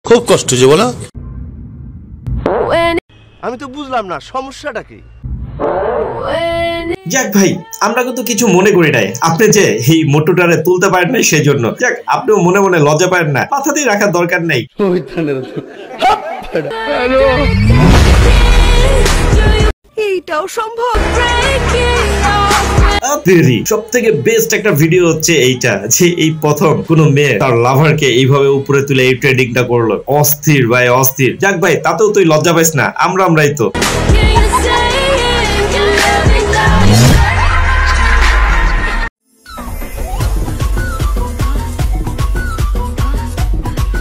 খুব কষ্ট যে বলো। আমি তো বুঝলাম না সমস্যাটা কি। যাক ভাই, আমরা কিন্তু কিছু মনে করি নাই। আপনি যে এই মোটরটারে তুলতে পারেন নাই সেই জন্য। যাক, আপনিও মনে মনে লজ্জা পারেন না, মাথা দিয়ে রাখার দরকার নাই। এইটাও সম্ভব। সব থেকে বেস্ট একটা ভিডিও হচ্ছে এইটা, যে এই প্রথম কোন মেয়ে তার লাভারকে এইভাবে উপরে তুলে এই ট্রেডিংটা করলো। অস্থির ভাই, অস্থির। যাক ভাই, তাতেও তুই লজ্জা পাইস না, আমরাই তো।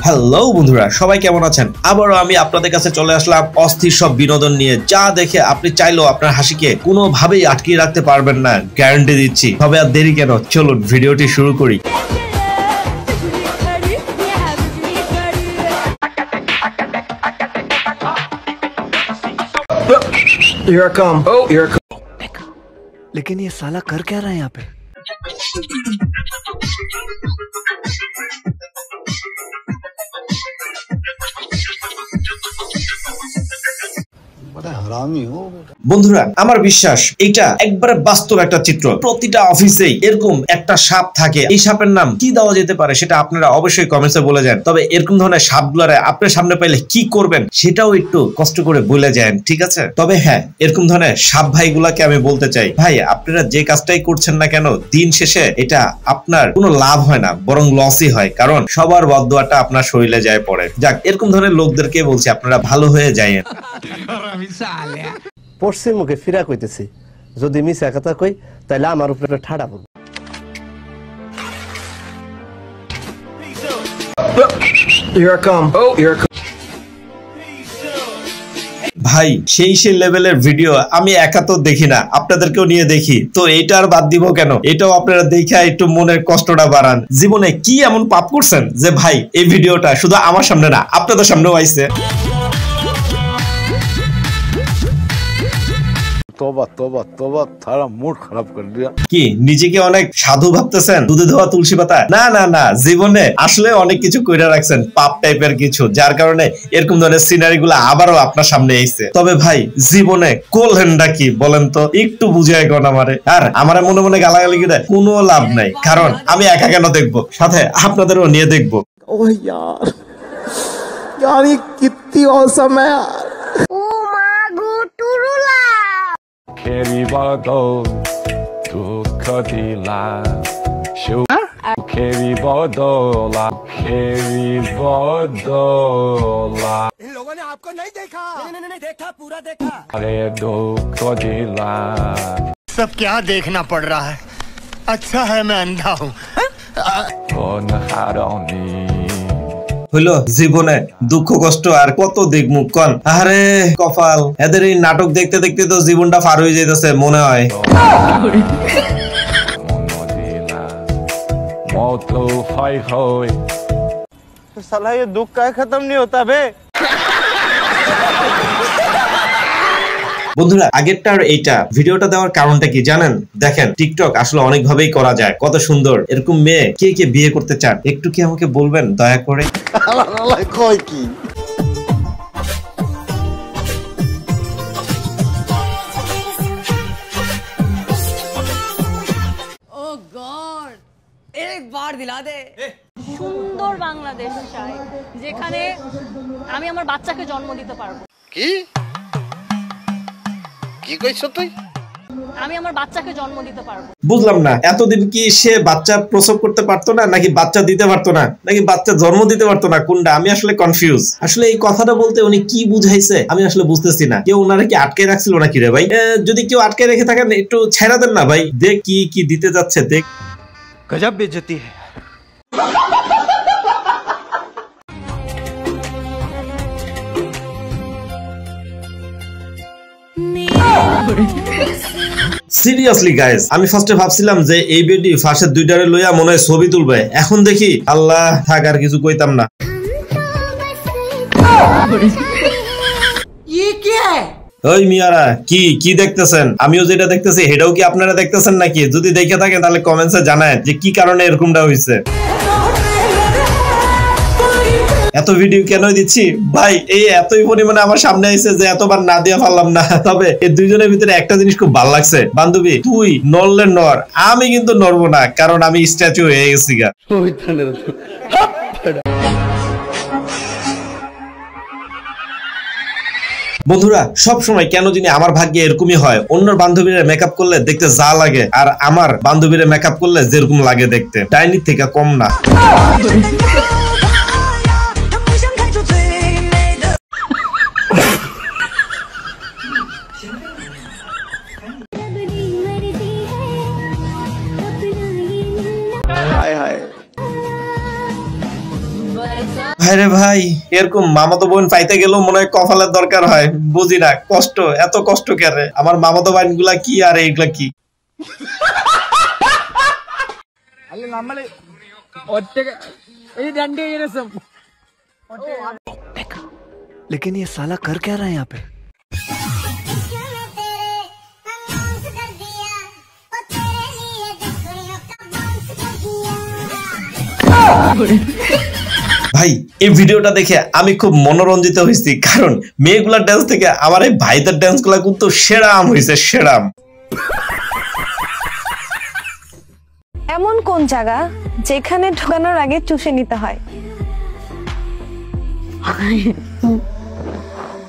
হ্যালো বন্ধুরা, সবাই কেমন আছেন? আবারও আমি আপনাদের কাছে চলে আসলাম অস্থির সব বিনোদন নিয়ে, যা দেখে আপনি চাইলেও আপনার হাসিকে কোনোভাবেই আটকিয়ে রাখতে পারবেন না, গ্যারান্টি দিচ্ছি। তবে আর দেরি কেন, চলুন ভিডিওটি শুরু করি। लेकिन ये साला कर क्या रहा है यहाँ पे? বন্ধুরা, আমার বিশ্বাস এইটা একবারে বাস্তব একটা চিত্র। প্রতিটা অফিসেই এরকম একটা সাপ থাকে। এই সাপের নাম কি দেওয়া যেতে পারে সেটা আপনারা অবশ্যই কমেন্টসে বলে যান। তবে এরকম ধরনের সাপগুলারে আপনার সামনে পাইলে কি করবেন সেটাও একটু কষ্ট করে বলে যান, ঠিক আছে? তবে হ্যাঁ, এরকম ধরনের সাপ ভাইগুলাকে আমি বলতে চাই, ভাই আপনারা যে কাজটাই করছেন না কেন, দিন শেষে এটা আপনার কোনো লাভ হয় না, বরং লসই হয়। কারণ সবার বদদোয়াটা আপনার শরীরে যায় পড়ে। যাক, এরকম ধরনের লোকদেরকে বলছি আপনারা ভালো হয়ে যায়েন। পশ্চিম মুখে ফিরা কইতেছি, যদি মিছা কথা কই তাহলে আমার উপরে ঠাড়া পড়বে। ভাই সেই লেভেলের ভিডিও আমি একা তো দেখি না, আপনাদেরকেও নিয়ে দেখি। তো এইটা আর বাদ দিব কেন? এটাও আপনারা দেখা একটু মনের কষ্টটা বাড়ান। জীবনে কি এমন পাপ করছেন যে ভাই এই ভিডিওটা শুধু আমার সামনে না, আপনাদের সামনেও আইছে? तोबा तोबा तोबा, थारा मूड खराब कर दिया। কি নিজেকে অনেক সাধু ভাবতেছেন? দুধে ধোয়া তুলসী পাতা? না না না, জীবনে আসলে অনেক কিছু কইরা রাখছেন, পাপ টাইপের কিছু, যার কারণে এরকম ধরনের সিনারি গুলো আবারও আপনার সামনে আইছে। তবে ভাই জীবনে কোলহেন্ডা কি বলেন তো, একটু বুঝাই কোন আমারে। আর আমারে মনে মনে গালাগালি করে কোনো লাভ নাই, কারণ আমি একা কেন দেখবো, সাথে আপনাদেরও নিয়ে দেখবো। ओ यार यार ये कितनी औसम है यार। Keribodo Tukadila Shu Keribodola Keribodola इन लोगों ने आपको नहीं देखा। नहीं देखा, पूरा देखा। Are Tukadila सब क्या देखना पड़ रहा है? अच्छा है मैं अंधा हूँ। On Haroni হইলো জীবনে দুঃখ কষ্ট আর কত দেখমু কন? আরে কপাল, এদের এই নাটক দেখতে দেখতে তো জীবনটা পার হয়ে যাইতেছে মনে হয়। Moto Fai Hoi साला ये दुख का खत्म नहीं होता बे। বন্ধুরা, আগেরটার এইটা ভিডিওটা দেওয়ার কারণটা কি জানেন? দেখেন, টিকটক আসলে অনেক ভাবেই করা যায়, কত সুন্দর। এরকম মেয়ে কে কে বিয়ে করতে চান একটু কি আমাকে বলবেন দয়া করে? কয় কি ও গড, এক বার দিলা দে। সুন্দর বাংলাদেশ চাই, যেখানে আমি আমার বাচ্চাকে জন্ম দিতে পারবো। কি কি কইছো তুই? আমি আমার বাচ্চাকে জন্ম দিতে পারবো। বুঝলাম না, এতদিন কি সে বাচ্চা প্রসব করতে পারতো না, নাকি বাচ্চা দিতে পারতো না, নাকি বাচ্চা জন্ম দিতে পারতো না, কোনটা? আমি আসলে কনফিউজ। আসলে এই কথাটা বলতে উনি কি বুঝাইছে আমি আসলে বুঝতেছি না। কেউ ওনারা কি আটকে রাখছিল নাকি রে ভাই? যদি কেউ আটকে রেখে থাকেন একটু ছেড়ে দেন না ভাই, দেখ কি কি দিতে যাচ্ছে, দেখ। गजब बेइज्जती है। সিরিয়াসলি গাইস, আমি ফার্স্টে ভাবছিলাম যে এই বেডি ফাঁসের দুইটারে লইয়া মনে হয় ছবি তুলবে। এখন দেখি আল্লাহ থাক, আর কিছু কইতাম না। ये क्या है? ওই মিয়ারা কি কি দেখতেছেন? আমিও যেটা দেখতেছি সেটাও কি আপনারা দেখতেছেন নাকি? যদি দেখে থাকেন তাহলে কমেন্টসে জানায় যে কি কারণে এরকমটা হয়েছে। এত ভিডিও কেন দিচ্ছি ভাই? এই এতই পরিমাণে আমার সামনে আইছে যে এতবার না দিয়ে পারলাম না। তবে এই দুইজনের ভিতরে একটা জিনিস খুব ভালো লাগছে, বান্ধবী তুই নড়লে নড়, আমি কিন্তু নড়বো না, কারণ আমি স্ট্যাচু হয়ে গেছি গা। বন্ধুরা সব সময় কেন জানি আমার ভাগ্যে এরকমই হয়, অন্য বান্ধবীরা মেকআপ করলে দেখতে যা লাগে আর আমার বান্ধবীরা মেকআপ করলে যেরকম লাগে দেখতে, ডাইনির থেকে কম না। ভাইরে ভাই, এরকম মামাতো বোন পাইতে গেলেও মনে হয় কপালের দরকার হয়, বুঝি না কষ্ট, এত কষ্ট কেন? আমার মামাতো বোন গুলা কি আর এইগুলা কি? लेकिन ये साला कर क्या रहा है यहाँ पे? ভাই এই ভিডিওটা দেখে আমি খুব মনোরঞ্জিত হয়েছি, কারণ মেয়েগুলার ডান্স থেকে আমার এই ভাইদের ডান্স গুলা কিন্তু সেরাম হয়েছে, সেরাম। এমন কোন জায়গা যেখানে ঢোকানোর আগে চুষে নিতে হয়?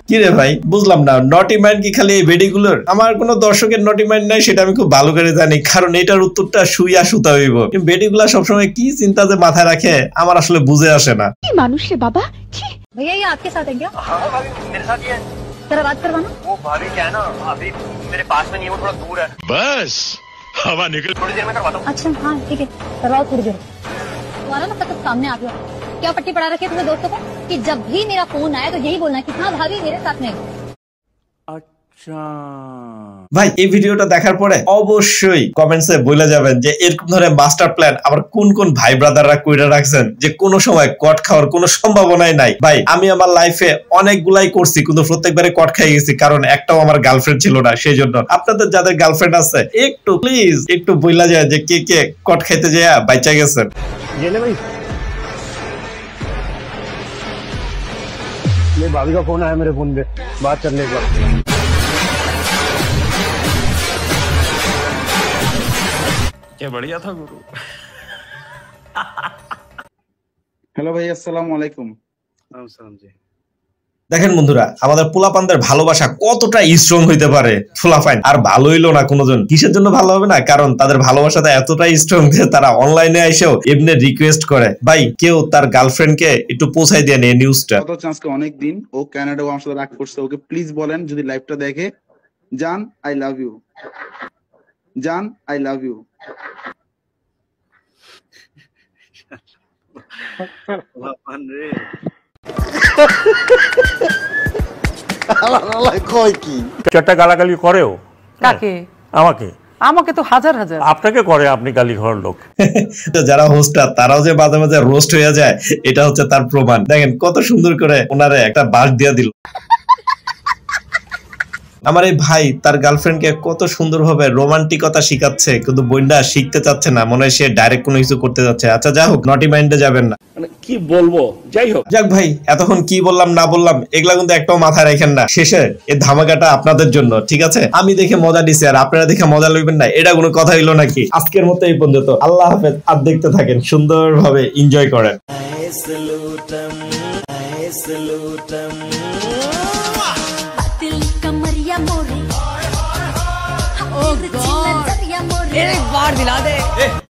কি রে ভাই বুঝলাম না, নটি মাইন্ড কি খালি এই বেডিগুলোর? আমার কোনো দর্শকের নটি মাইন্ড নাই সেটা আমি খুব ভালো করে জানি, কারণ এটার উত্তরটা সুইয়া সুতা হইব। বেডিগুলা সবসময় কি চিন্তা যে মাথায় রাখে আমার আসলে বুঝে আসে না। মানুষ রে বাবা, भैया ये आपके साथ है क्या? हाँ भाभी मेरे साथ ही है। जरा बात करवाना। वो भाभी क्या है ना, अभी मेरे पास में नहीं है, वो थोड़ा दूर है। बस हवा निकल, थोड़ी देर में करवाता हूँ। अच्छा हाँ ठीक है, करवाओ थोड़ी देर। तुम्हारा ना सब सामने आ गया, क्या पट्टी पढ़ा रखी है तुम्हें दोस्तों को कि जब भी मेरा फोन आए तो यही बोलना कि हाँ भाभी मेरे साथ में। अच्छा ভাই এই ভিডিওটা দেখার পরে অবশ্যই কমেন্টসে বলে যাবেন যে এরকম ধরনের মাস্টার প্ল্যান আবার কোন কোন ভাই ব্রাদাররা কইরা রাখছেন, যে কোনো সময় কট খাওয়ার কোনো সম্ভাবনাই নাই। ভাই আমি আমার লাইফে অনেকগুলাই করছি, কিন্তু প্রত্যেকবারে কট খাই গেছি, কারণ একটাও আমার গার্লফ্রেন্ড ছিল না। সেই জন্য আপনাদের যাদের গার্লফ্রেন্ড আছে একটু প্লিজ একটু বইলা যায় যে কে কে কট খাইতে যায় বাইচা গেছেন। भाभी का फोन आया मेरे फोन पे बात करने के बाद। क्या बढ़िया था गुरु। हेलो भाई अस्सलाम वालेकुम। দেখেন বন্ধুরা, আমাদের পোলাপানদের ভালোবাসা কতটা স্ট্রং হইতে পারে। পোলাপান আর ভালো হইলো না কোনোজন, কিসের জন্য ভালো হবে না? কারণ তাদের ভালোবাসাটা এতটাই স্ট্রং যে তারা অনলাইনে এসেও এমনি রিকোয়েস্ট করে, ভাই কেউ তার গার্লফ্রেন্ডকে একটু পৌঁছাই দেন এই নিউজটা। কত চান্স কে অনেক দিন ও কানাডা আমার সাথে রাগ করছে, ওকে প্লিজ বলেন যদি লাইভটা দেখে, জান আই লাভ ইউ, জান আই লাভ ইউ। পোলাপান রে চারটা গালাগালি করেও কাকে? আমাকে। আমাকে তো হাজার হাজার। আপনাকে করে, আপনি গালি ঘরের লোক। যারা হোস্টার তারাও যে মাঝে মাঝে রোস্ট হয়ে যায়, এটা হচ্ছে তার প্রমাণ। দেখেন কত সুন্দর করে ওনারে একটা বাস দিয়া দিল। আমার এই ভাই তার গার্লফ্রেন্ডকে কত সুন্দরভাবে রোমান্টিকতা শিখাচ্ছে, কিন্তু বইন্ডা শিখতে চাচ্ছে না, মনে হয় সে ডাইরেক্ট কোনো কিছু করতে যাচ্ছে। আচ্ছা যা হোক, নটি মাইন্ডে যাবেন না, কি বলবো, যাই হোক। যাক ভাই, এতক্ষণ কি বললাম না বললাম এগুলা কিন্তু একটাও মাথায় রাখেন না, শেষে এই ধামাকাটা আপনাদের জন্য, ঠিক আছে? আমি দেখে মজা নিছি আর আপনারা দেখে মজা লইবেন না, এটা কোনো কথা হইলো নাকি? আজকের মতো এই পর্যন্ত, আল্লাহ হাফেজ। আর দেখতে থাকেন, সুন্দরভাবে এনজয় করেন। एक बार दिला दे।